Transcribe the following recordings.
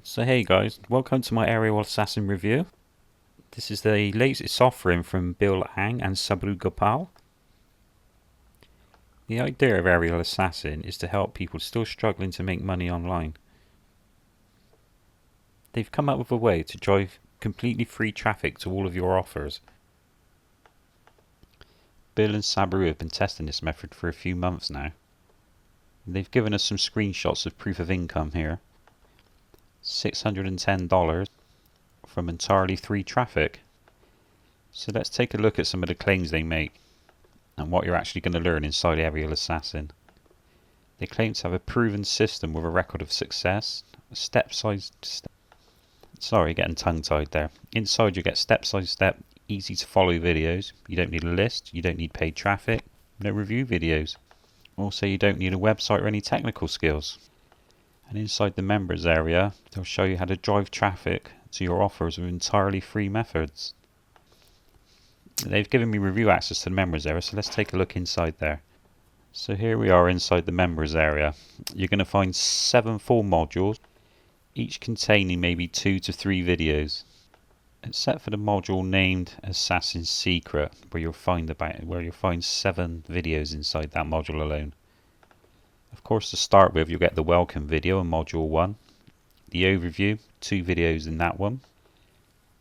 So hey guys, welcome to my Aerial Assassin review. This is the latest offering from Bill Ang and Sauabh Gopal. The idea of Aerial Assassin is to help people still struggling to make money online. They've come up with a way to drive completely free traffic to all of your offers. Bill and Sauabh have been testing this method for a few months now. They've given us some screenshots of proof of income here. $610 from entirely free traffic. So let's take a look at some of the claims they make and what you're actually going to learn inside Aerial Assassin. They claim to have a proven system with a record of success, getting tongue-tied there. Inside you get step-by-step, easy to follow videos. You don't need a list, you don't need paid traffic, no review videos. Also you don't need a website or any technical skills. And inside the members area, they'll show you how to drive traffic to your offers with entirely free methods. They've given me review access to the members area, so let's take a look inside there. So here we are inside the members area. You're going to find 7 full modules, each containing maybe 2 to 3 videos, except for the module named Assassin's Secret, where you'll find 7 videos inside that module alone. Of course, to start with, you'll get the welcome video in module 1, the overview, 2 videos in that one.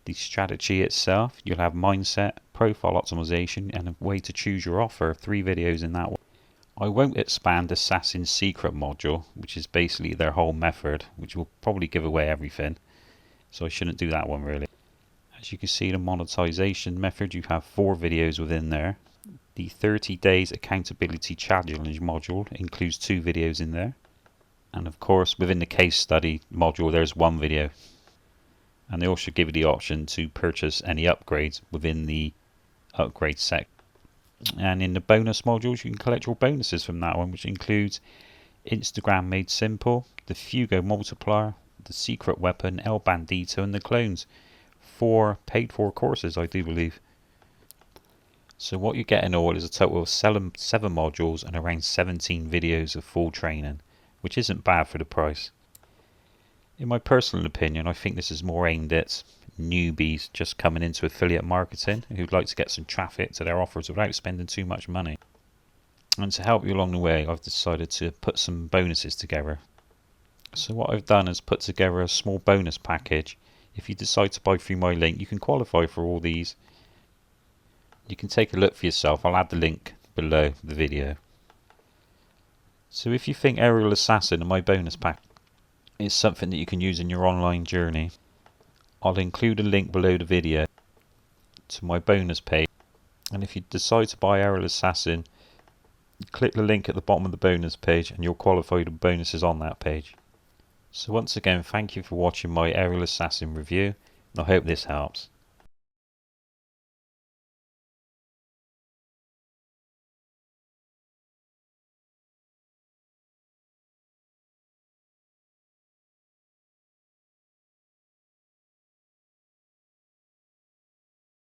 The strategy itself, you'll have mindset, profile optimization, and a way to choose your offer, 3 videos in that one. I won't expand Assassin's Secret module, which is basically their whole method, which will probably give away everything, so I shouldn't do that one really. As you can see, the monetization method, you have 4 videos within there. The 30 days accountability challenge module includes 2 videos in there, and of course within the case study module there's 1 video. And they also give you the option to purchase any upgrades within the upgrade set. And in the bonus modules, you can collect your bonuses from that one, which includes Instagram Made Simple, the Fugo Multiplier, the Secret Weapon, El Bandito, and the Clones. 4 paid for courses, I do believe. So what you get in all is a total of 7 modules and around 17 videos of full training, which isn't bad for the price. In my personal opinion, I think this is more aimed at newbies just coming into affiliate marketing who'd like to get some traffic to their offers without spending too much money. And to help you along the way, I've decided to put some bonuses together. So what I've done is put together a small bonus package. If you decide to buy through my link, you can qualify for all these. You can take a look for yourself. I'll add the link below the video. So if you think Aerial Assassin and my bonus pack is something that you can use in your online journey, I'll include a link below the video to my bonus page, and if you decide to buy Aerial Assassin, click the link at the bottom of the bonus page and you'll qualify the bonuses on that page. So once again, thank you for watching my Aerial Assassin review, and I hope this helps.